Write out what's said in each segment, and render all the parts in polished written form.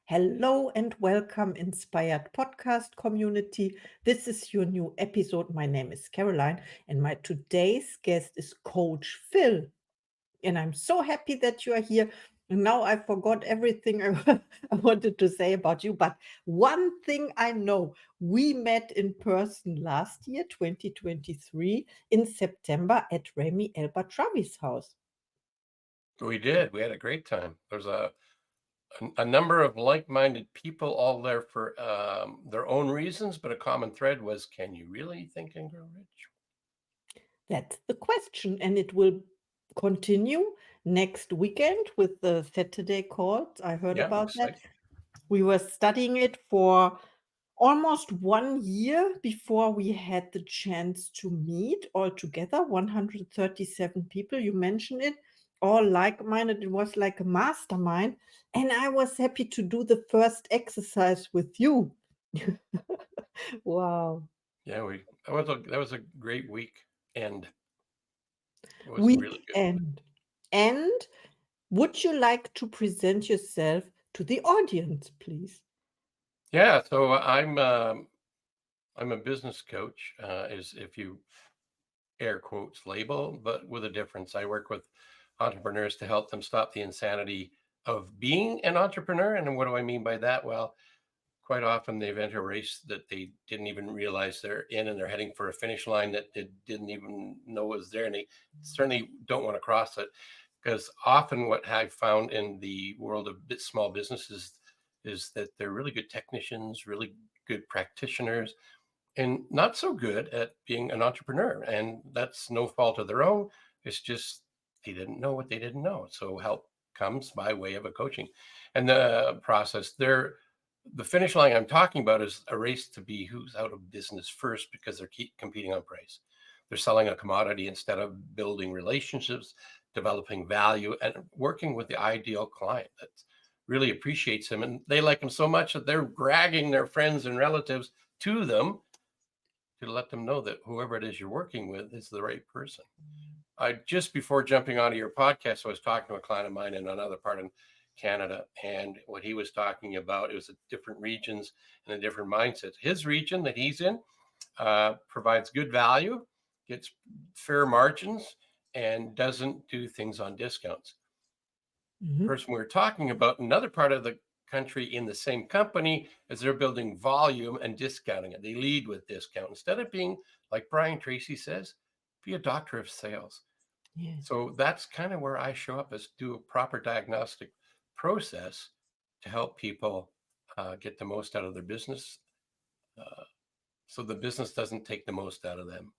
Hello and welcome, Inspired Podcast community. This is your new episode. My name is Caroline, and my today's guest is Coach Phil. And I'm so happy that you are here. And now I forgot everything I wanted to say about you. But one thing I know, we met in person last year, 2023, in September at Remy Elba Travis' house. We did. We had a great time. There's a number of like-minded people all there for their own reasons, but a common thread was, can you really think and grow rich? That's the question. And it will continue next weekend with the Saturday calls. I heard Yeah, I'm about that. excited. We were studying it for almost 1 year before we had the chance to meet all together. 137 people, you mentioned it, all like minded. It was like a mastermind. And I was happy to do the first exercise with you. Wow. Yeah, we that was a great week, and it was really good. Weekend. And would you like to present yourself to the audience, please? Yeah, so I'm a business coach, is if you air quotes label, but with a difference. I work with entrepreneurs to help them stop the insanity of being an entrepreneur. And what do I mean by that? Well, quite often they've entered a race that they didn't even realize they're in, and they're heading for a finish line that they didn't even know was there, and they certainly don't want to cross it. Because often what I've found in the world of small businesses is that they're really good technicians, really good practitioners, and not so good at being an entrepreneur. And that's no fault of their own. It's just they didn't know what they didn't know. So help comes by way of a coaching and the process. The finish line I'm talking about is a race to be who's out of business first because they're keep competing on price. They're selling a commodity instead of building relationships, developing value, and working with the ideal client that really appreciates them. And they like them so much that they're dragging their friends and relatives to them to let them know that whoever it is you're working with is the right person. I just before jumping onto your podcast, I was talking to a client of mine in another part in Canada, and what he was talking about, it was different regions and a different mindsets. His region that he's in provides good value, gets fair margins, and doesn't do things on discounts. Mhm. Person we were talking about, another part of the country in the same company, is they're building volume and discounting it. They lead with discount instead of being like Brian Tracy says, be a doctor of sales. Yes. So that's kind of where I show up, is do a proper diagnostic process to help people get the most out of their business, uh, so the business doesn't take the most out of them.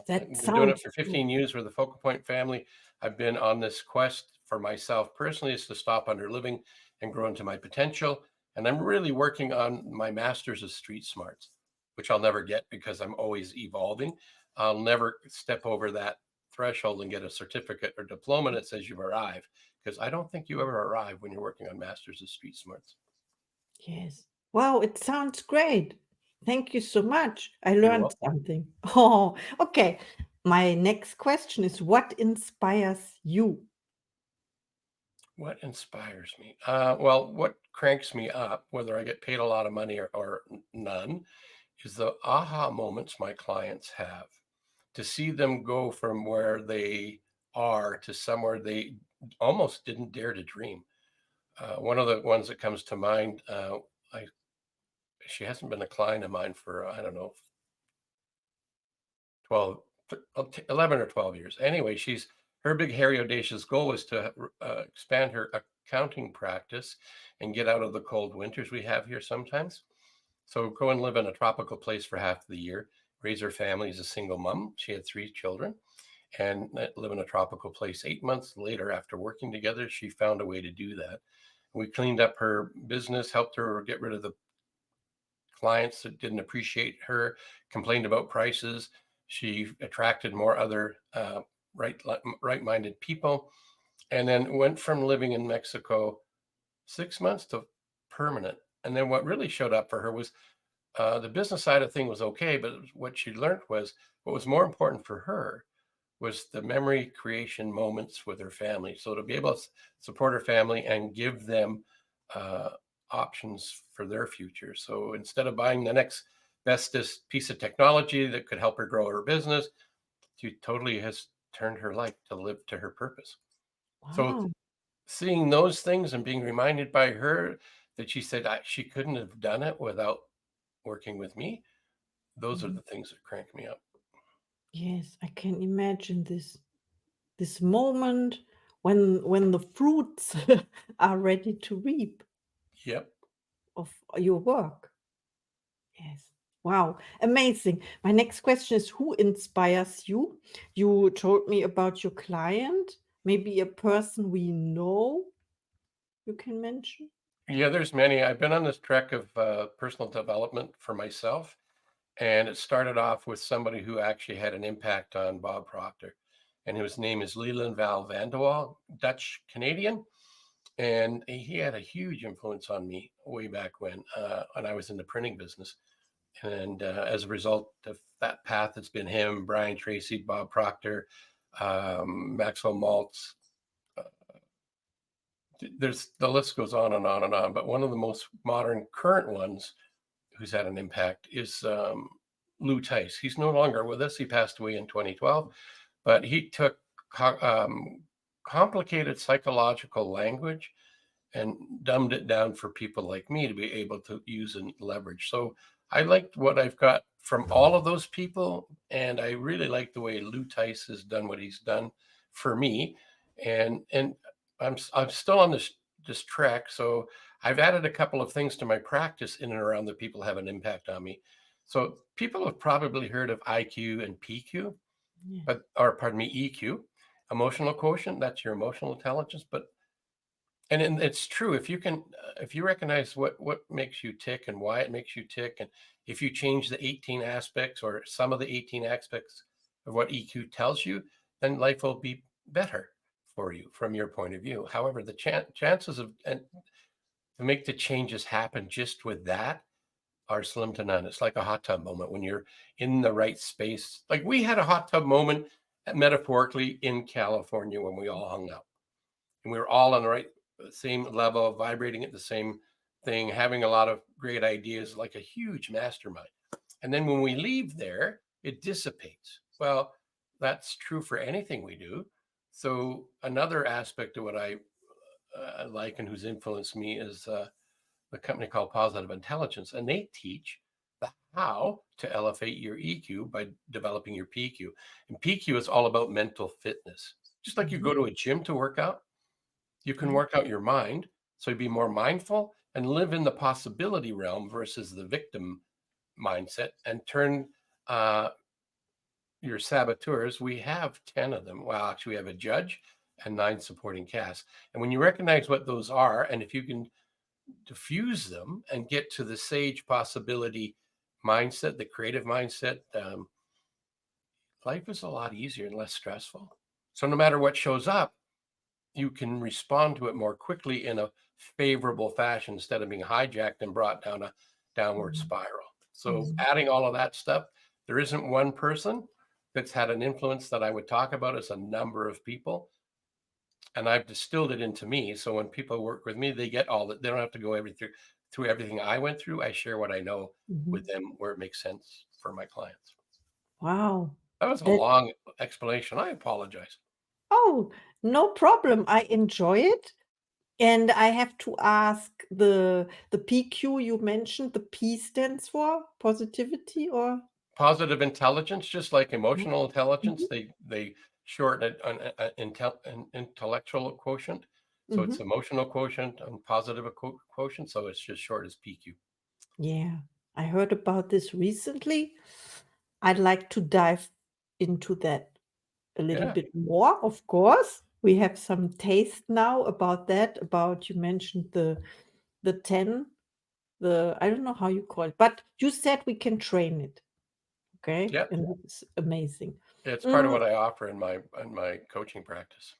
That I've been doing it sounds for good. 15 years with the Focal Point family. I've been on this quest for myself personally, is to stop under living and grow into my potential. And I'm really working on my master's of street smarts, which I'll never get because I'm always evolving. I'll never step over that threshold and get a certificate or diploma that says you've arrived, because I don't think you ever arrive when you're working on master's of street smarts. Yes. Wow, it sounds great. Thank you so much. I You're learned welcome. something. Oh, okay. My next question is, what inspires you? What inspires me? Well, what cranks me up, whether I get paid a lot of money or none, is the aha moments my clients have. To see them go from where they are to somewhere they almost didn't dare to dream. One of the ones that comes to mind, I she hasn't been a client of mine for, I don't know, 12, 11 or 12 years. Anyway, her big, hairy, audacious goal was to expand her accounting practice and get out of the cold winters we have here sometimes. So go and live in a tropical place for half the year, raise her family as a single mom. She had 3 children, and live in a tropical place. 8 months later, after working together, she found a way to do that. We cleaned up her business, helped her get rid of the clients that didn't appreciate her, complained about prices. She attracted more other right right-minded people, and then went from living in Mexico 6 months to permanent. And then what really showed up for her was the business side of thing was okay, but what she learned was what was more important for her was the memory creation moments with her family. So to be able to support her family and give them uh, options for their future. So instead of buying the next bestest piece of technology that could help her grow her business, she totally has turned her life to live to her purpose. So Wow. seeing those things and being reminded by her that she said she couldn't have done it without working with me, those are Mhm. the things that crank me up. Yes, I can imagine this moment when the fruits are ready to reap Yep. of your work. Yes. Wow, amazing. My next question is, who inspires you? You told me about your client, maybe a person we know you can mention? Yeah, there's many. I've been on this trek of personal development for myself, and it started off with somebody who actually had an impact on Bob Proctor, and his name is Leland Val Vanderwall, Dutch Canadian, and he had a huge influence on me way back when I was in the printing business. And as a result of that path, it's been him, Brian Tracy, Bob Proctor, Maxwell Maltz. uh, There's the list goes on and on and on. But one of the most modern current ones who's had an impact is Lou Tice. He's no longer with us. He passed away in 2012, but he took complicated psychological language and dumbed it down for people like me to be able to use and leverage. So I liked what I've got from all of those people, and I really like the way Lou Tice has done what he's done for me, and I'm still on this track. So I've added a couple of things to my practice in and around that people have an impact on me. So people have probably heard of IQ and PQ, Yes. or pardon me, EQ, emotional quotient. That's your emotional intelligence, but and it's true. If you recognize what makes you tick and why it makes you tick, and if you change the 18 aspects or some of the 18 aspects of what EQ tells you, then life will be better for you from your point of view. However, the chances of and to make the changes happen just with that are slim to none. It's like a hot tub moment when you're in the right space. Like we had a hot tub moment, metaphorically, in California when we all hung out and we were all on the right same level, vibrating at the same thing, having a lot of great ideas, like a huge mastermind. And then when we leave there, it dissipates. Well, that's true for anything we do. So another aspect of what I like and who's influenced me is the company called Positive Intelligence, and they teach the how to elevate your EQ by developing your PQ. And PQ is all about mental fitness. Just like you Mhm. go to a gym to work out, you can Yeah. work out your mind. So you be more mindful and live in the possibility realm versus the victim mindset and turn uh, your saboteurs. We have 10 of them. Well, actually, we have a judge and 9 supporting cast. And when you recognize what those are, and if you can diffuse them and get to the sage possibility mindset, the creative mindset, life is a lot easier and less stressful. So no matter what shows up, you can respond to it more quickly in a favorable fashion instead of being hijacked and brought down a downward Mhm. spiral. So Mhm. adding all of that stuff, there isn't one person that's had an influence that I would talk about. As a number of people, and I've distilled it into me. So when people work with me, they get all that. They don't have to go through everything I went through. I share what I know with Mhm. them where it makes sense for my clients. Wow. That was a That long explanation. I apologize. Oh, no problem. I enjoy it. And I have to ask, the PQ you mentioned, the P stands for positivity or? Positive intelligence, just like Mhm. emotional intelligence, Mhm. they shorten it an intellectual quotient. So it's Mhm. emotional quotient and positive quotient. So it's just short as PQ. Yeah, I heard about this recently. I'd like to dive into that a little Yeah, bit more, of course. We have some taste now about that, about you mentioned the 10, the I don't know how you call it, but you said we can train it, okay? yeah. And it's amazing. It's part of Mm, what I offer in my coaching practice.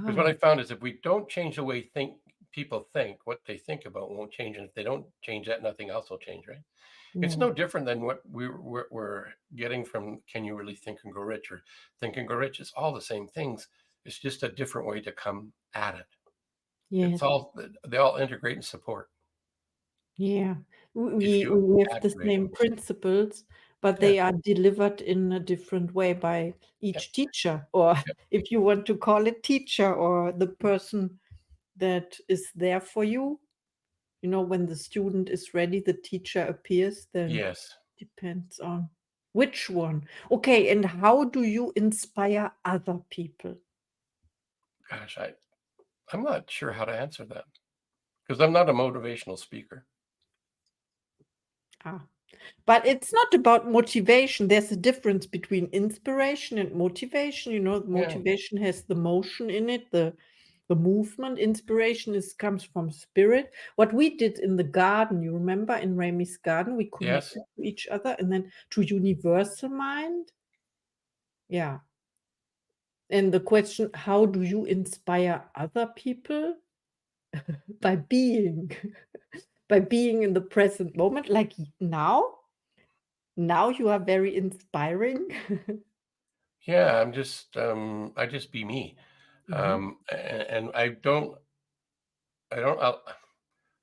Because what I wow. found is if we don't change the way people think, what they think about won't change, and if they don't change that, nothing else will change, right? It's No. no different than what we're getting from "Can You Really Think and Grow Rich?" or "Think and Grow Rich." It's all the same things. It's just a different way to come at it. It's Yes. all they all integrate and support. Yeah. if We you we have the activate same them. principles, but Yeah, they are delivered in a different way by yeah, each teacher, or yeah. if you want to call it teacher or the person that is there for you. You know, when the student is ready, the teacher appears, then Yes. depends on which one. Okay, and how do you inspire other people? Gosh, I'm not sure how to answer that because I'm not a motivational speaker. Ah. But it's not about motivation. There's a difference between inspiration and motivation. You know, Yeah. motivation has the motion in it, the movement. Inspiration is comes from spirit. What we did in the garden, you remember in Remy's garden, we Yes. connected to each other and then to universal mind. Yeah. And the question, how do you inspire other people? By being, by being in the present moment, like now. Now you are very inspiring. Yeah. I just be me. Mhm. And I don't,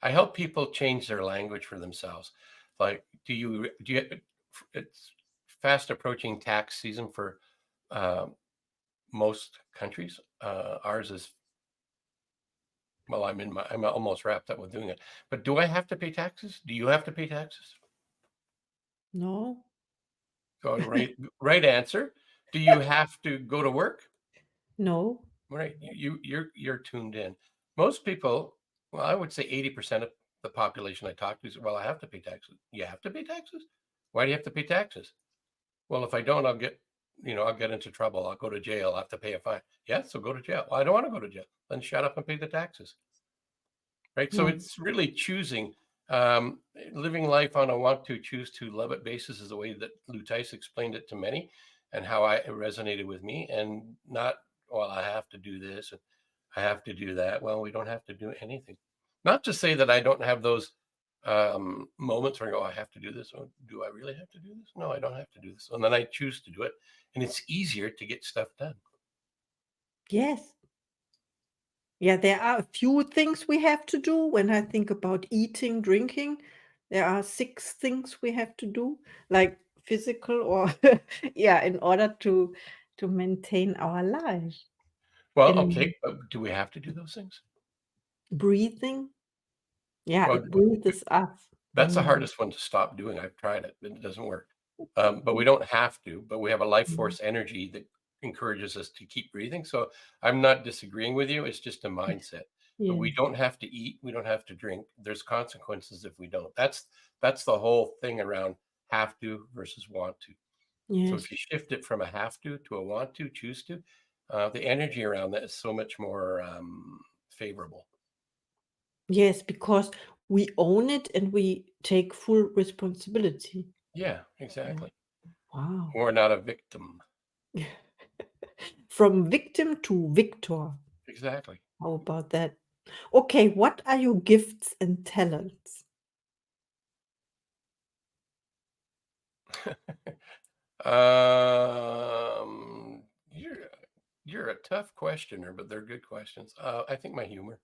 I help people change their language for themselves. Like, it's fast approaching tax season for uh, most countries. Ours is, well, I'm almost wrapped up with doing it. But do I have to pay taxes? Do you have to pay taxes? No, So right answer. Do you have to go to work? no, Right. You're tuned in. Most people, well, I would say 80% of the population I talk to say, well, I have to pay taxes. You have to pay taxes? Why do you have to pay taxes? Well, if I don't, I'll get into trouble. I'll go to jail. I'll have to pay a fine. Yeah, so go to jail. Well, I don't want to go to jail. Then shut up and pay the taxes. Right. So yeah, it's really choosing, um, living life on a want to, choose to, love it basis is the way that Lou Tice explained it to many and how it resonated with me, and not, well, I have to do this and I have to do that. Well, we don't have to do anything. Not to say that I don't have those moments where I go, I have to do this. Or do I really have to do this? No, I don't have to do this. And then I choose to do it. And it's easier to get stuff done. yes. Yeah, there are a few things we have to do. When I think about eating, drinking, there are 6 things we have to do, like physical or yeah, in order to maintain our life. Well, And okay. But do we have to do those things? breathing, yeah, Well, it breathes us. that's the Mm, hardest one to stop doing. I've tried it, but it doesn't work. But we don't have to, but we have a life mhm. force energy that encourages us to keep breathing. So I'm not disagreeing with you. It's just a mindset. But we Yes, don't have to eat. We don't have to drink. There's consequences if we don't. That's the whole thing around have to versus want to. So yes. if you shift it from a have to a want to, choose to, the energy around that is so much more favorable. Yes, because we own it and we take full responsibility. Yeah, Yeah. exactly. Wow. We're not a victim. From victim to victor. Exactly. How about that? Okay, what are your gifts and talents? You're a tough questioner, but they're good questions. I think my humor.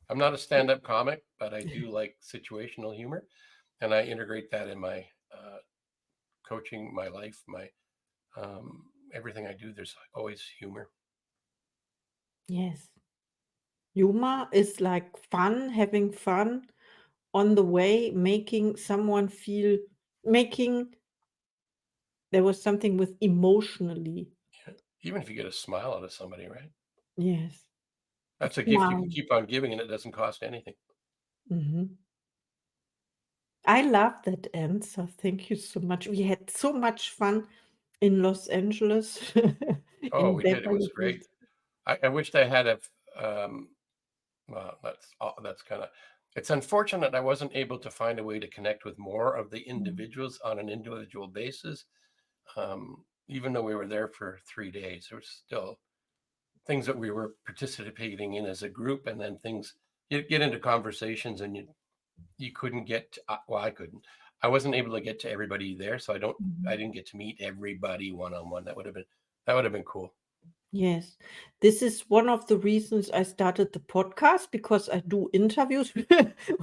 I'm not a stand-up comic, but I do like situational humor, and I integrate that in my coaching, my life, my everything I do. There's always humor. Yes. Humor is like fun, having fun on the way, making someone feel, making there was something with emotionally. Yeah. Even if you get a smile out of somebody, right? Yes. A That's a gift you can smile. keep on giving, and it doesn't cost anything. Mhm. I love that answer. Thank you so much. We had so much fun in Los Angeles, Oh, in we did. It Beverly was Hills. great. I wished I had a well, that's kind of, it's unfortunate I wasn't able to find a way to connect with more of the Mm, individuals on an individual basis. Even though we were there for 3 days, there was still things that we were participating in as a group, and then things you get into conversations and you couldn't get to, well, I couldn't. I wasn't able to get to everybody there, so I mhm. didn't get to meet everybody one on one. That would have been cool. Yes. This is one of the reasons I started the podcast, because I do interviews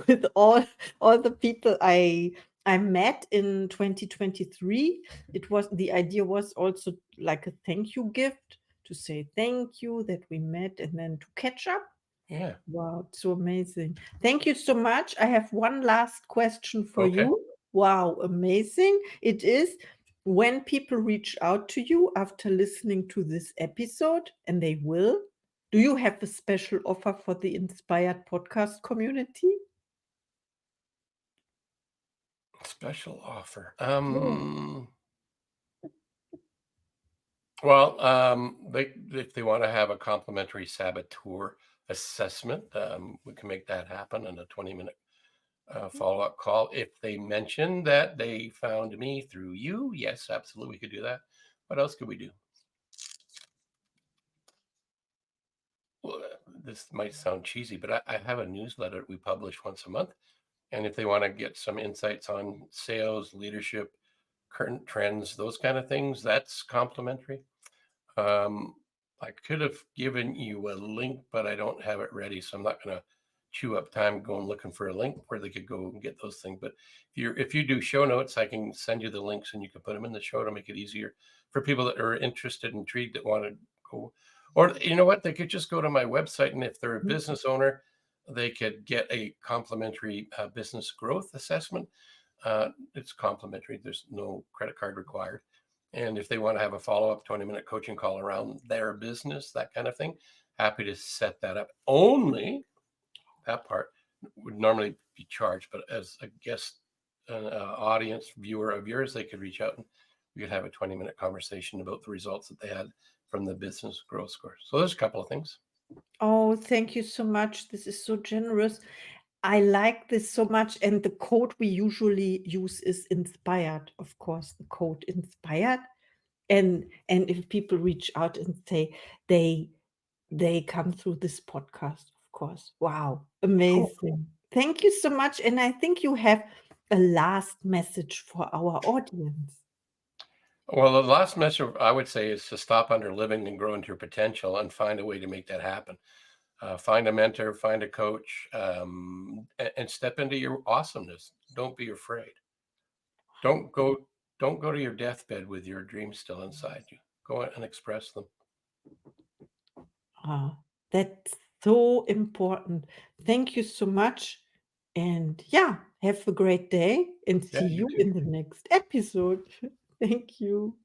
with all the people I met in 2023. It was the idea was also like a thank you gift, to say thank you that we met and then to catch up. Yeah. Wow, it's so amazing. Thank you so much. I have one last question for Okay. you. Wow, amazing. It is, when people reach out to you after listening to this episode, and they will, do you have a special offer for the Inspired Podcast community? Special offer. Yeah. Well, they if they want to have a complimentary saboteur assessment, we can make that happen in a 20-minute follow-up call. If they mention that they found me through you, yes, absolutely, we could do that. What else could we do? Well, this might sound cheesy, but I have a newsletter we publish once a month. And if they want to get some insights on sales, leadership, current trends, those kind of things, that's complimentary. Um, I could have given you a link, but I don't have it ready, so I'm not going to chew up time going looking for a link where they could go and get those things. But if you do show notes, I can send you the links and you can put them in the show to make it easier for people that are interested, intrigued, that want to go. Or you know what, they could just go to my website, and if they're a business owner, they could get a complimentary business growth assessment. It's complimentary. There's no credit card required. And if they want to have a follow-up 20-minute coaching call around their business, that kind of thing, happy to set that up. Only that part would normally be charged, but as a guest, audience viewer of yours, they could reach out and we could have a 20-minute conversation about the results that they had from the business growth score. So there's a couple of things. Oh, thank you so much. This is so generous. I like this so much. And the code we usually use is inspired, of course, the code inspired. And if people reach out and say they come through this podcast, of course. Wow, Cool. amazing. Thank you so much. And I think you have a last message for our audience. Well, the last message I would say is to stop under living and grow into your potential and find a way to make that happen. Find a mentor, find a coach, and step into your awesomeness. Don't be afraid. Don't go. Don't go to your deathbed with your dreams still inside you. Go out and express them. Ah, that's so important. Thank you so much. And yeah, have a great day and Yeah, see you you too. in the next episode. Thank you.